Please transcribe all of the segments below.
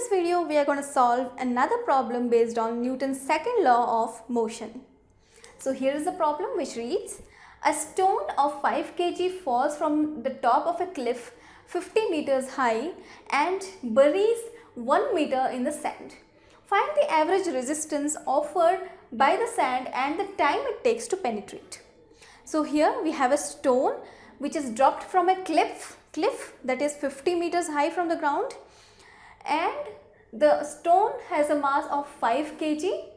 this video, we are going to solve another problem based on Newton's second law of motion. So here is the problem which reads, a stone of 5 kg falls from the top of a cliff 50 meters high and buries 1 meter in the sand. Find the average resistance offered by the sand and the time it takes to penetrate. So here we have a stone which is dropped from a cliff that is 50 meters high from the ground, and the stone has a mass of 5 kg.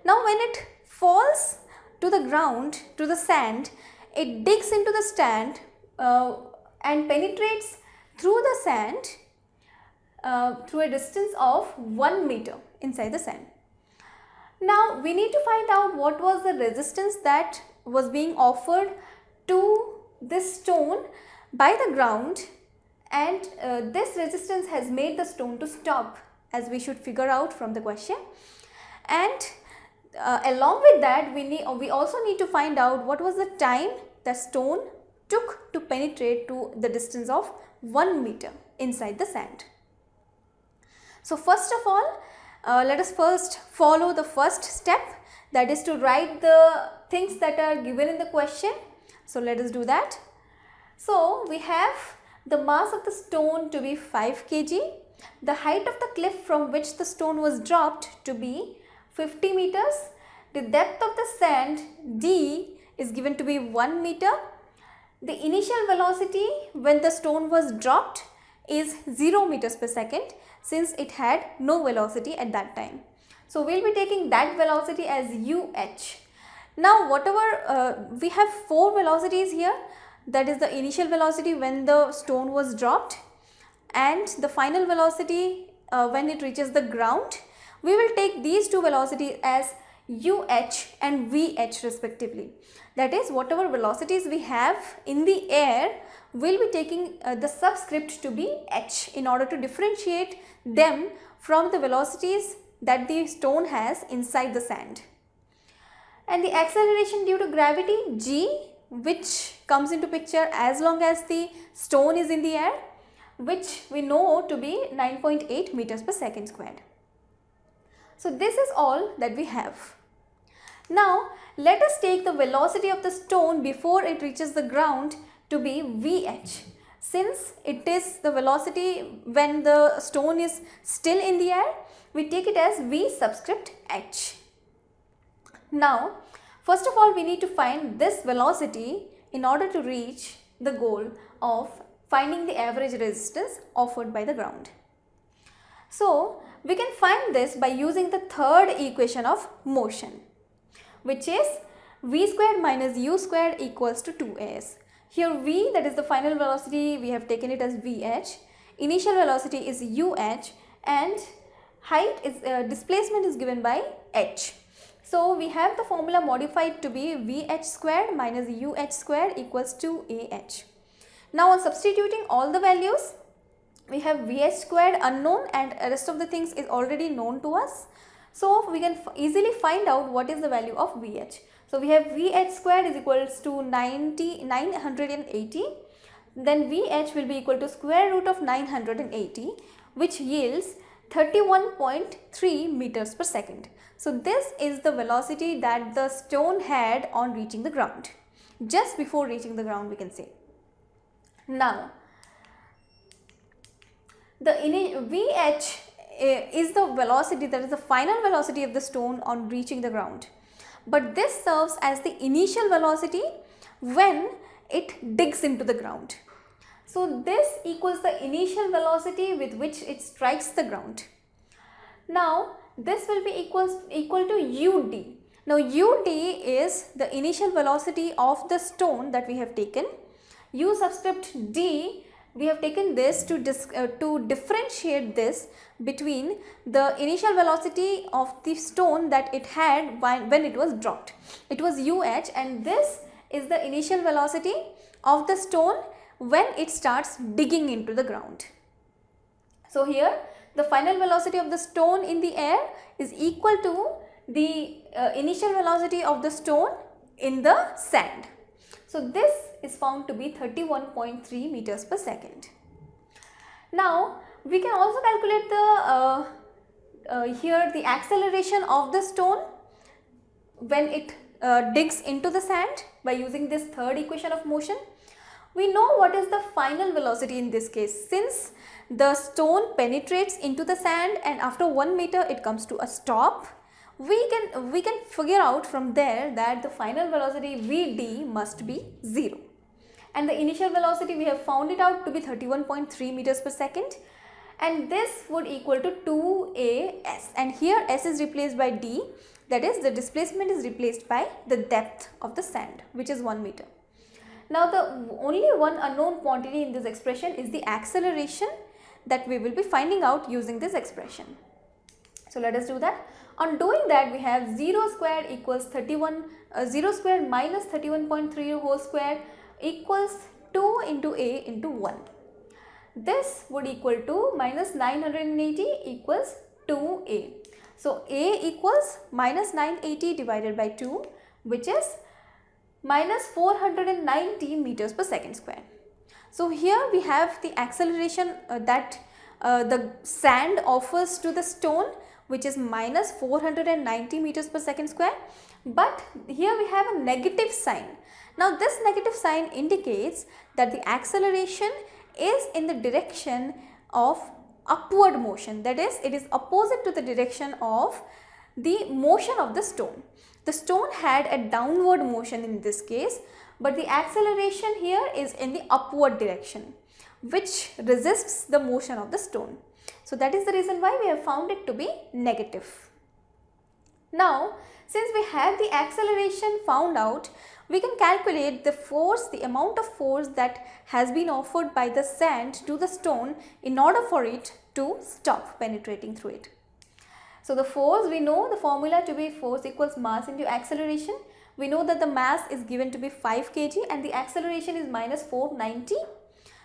Now when it falls to the ground, to the sand, it digs into the sand and penetrates through the sand through a distance of 1 meter inside the sand. Now we need to find out what was the resistance that was being offered to this stone by the ground, and this resistance has made the stone to stop, as we should figure out from the question. And along with that, we also need to find out what was the time the stone took to penetrate to the distance of 1 meter inside the sand. So first of all, let us first follow the first step, that is to write the things that are given in the question. So let us do that. So we have the mass of the stone to be 5 kg, the height of the cliff from which the stone was dropped to be 50 meters, the depth of the sand d is given to be 1 meter, the initial velocity when the stone was dropped is 0 meters per second, since it had no velocity at that time. So we will be taking that velocity as UH. Now whatever we have 4 velocities here, that is the initial velocity when the stone was dropped and the final velocity when it reaches the ground. We will take these two velocities as UH and VH respectively. That is, whatever velocities we have in the air, we will be taking the subscript to be H in order to differentiate them from the velocities that the stone has inside the sand. And the acceleration due to gravity G, which comes into picture as long as the stone is in the air, which we know to be 9.8 meters per second squared. So this is all that we have. Now let us take the velocity of the stone before it reaches the ground to be VH, since it is the velocity when the stone is still in the air. We take it as V subscript H. Now first of all, we need to find this velocity in order to reach the goal of finding the average resistance offered by the ground. So we can find this by using the third equation of motion, which is v squared minus u squared equals to 2as. Here v, that is the final velocity, we have taken it as vh, initial velocity is uh, and height is displacement is given by h. So we have the formula modified to be vh squared minus uh squared equals to ah. Now on substituting all the values, we have vh squared unknown and rest of the things is already known to us. So we can easily find out what is the value of vh. So we have vh squared is equals to 980. Then vh will be equal to square root of 980, which yields 31.3 meters per second. So this is the velocity that the stone had on reaching the ground, just before reaching the ground, we can say. Now the VH is the velocity, that is the final velocity of the stone on reaching the ground, but this serves as the initial velocity when it digs into the ground. So this equals the initial velocity with which it strikes the ground. Now this will be equal to UD. Now UD is the initial velocity of the stone that we have taken. U subscript D, we have taken this to differentiate this between the initial velocity of the stone that it had when it was dropped. It was UH, and this is the initial velocity of the stone when it starts digging into the ground. So here the final velocity of the stone in the air is equal to the initial velocity of the stone in the sand. So this is found to be 31.3 meters per second. Now we can also calculate the acceleration of the stone when it digs into the sand by using this third equation of motion. We know what is the final velocity in this case, since the stone penetrates into the sand and after 1 meter it comes to a stop. We can figure out from there that the final velocity Vd must be 0, and the initial velocity we have found it out to be 31.3 meters per second, and this would equal to 2as, and here s is replaced by d, that is the displacement is replaced by the depth of the sand, which is 1 meter. Now the only one unknown quantity in this expression is the acceleration that we will be finding out using this expression. So let us do that. On doing that, we have 0 squared equals 0 squared minus 31.3 whole square equals 2 into a into 1. This would equal to minus 980 equals 2a. So a equals minus 980 divided by 2, which is minus 490 meters per second square. So here we have the acceleration that the sand offers to the stone, which is minus 490 meters per second square, but here we have a negative sign. Now this negative sign indicates that the acceleration is in the direction of upward motion, that is, it is opposite to the direction of the motion of the stone. The stone had a downward motion in this case, but the acceleration here is in the upward direction, which resists the motion of the stone. So that is the reason why we have found it to be negative. Now, since we have the acceleration found out, we can calculate the force, the amount of force that has been offered by the sand to the stone in order for it to stop penetrating through it. So the force, we know the formula to be force equals mass into acceleration. We know that the mass is given to be 5 kg and the acceleration is minus 490,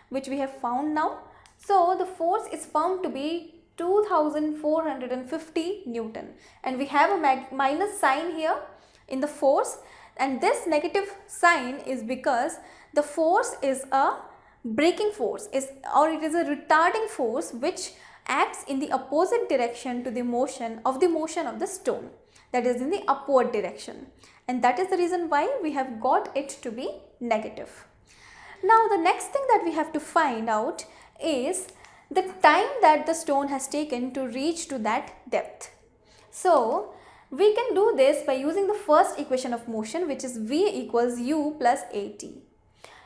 which we have found now. So the force is found to be 2450 Newton, and we have a minus sign here in the force, and this negative sign is because the force is a braking force, or it is a retarding force which acts in the opposite direction to the motion of the stone, that is in the upward direction, and that is the reason why we have got it to be negative. Now the next thing that we have to find out is the time that the stone has taken to reach to that depth. So we can do this by using the first equation of motion, which is v equals u plus at.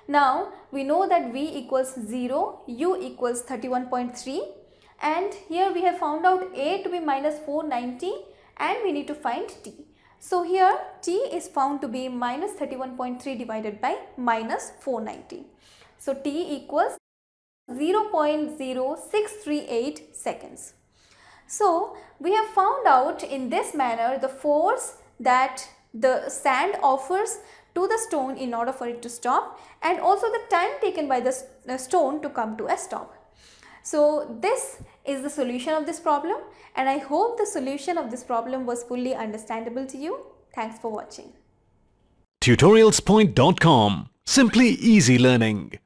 Now we know that v equals 0, u equals 31.3, and here we have found out a to be minus 490 and we need to find t. So here t is found to be minus 31.3 divided by minus 490. So t equals 0.0638 seconds. So we have found out in this manner the force that the sand offers to the stone in order for it to stop, and also the time taken by the stone to come to a stop. So this is the solution of this problem, and I hope the solution of this problem was fully understandable to you. Thanks for watching. TutorialsPoint.com. Simply easy learning.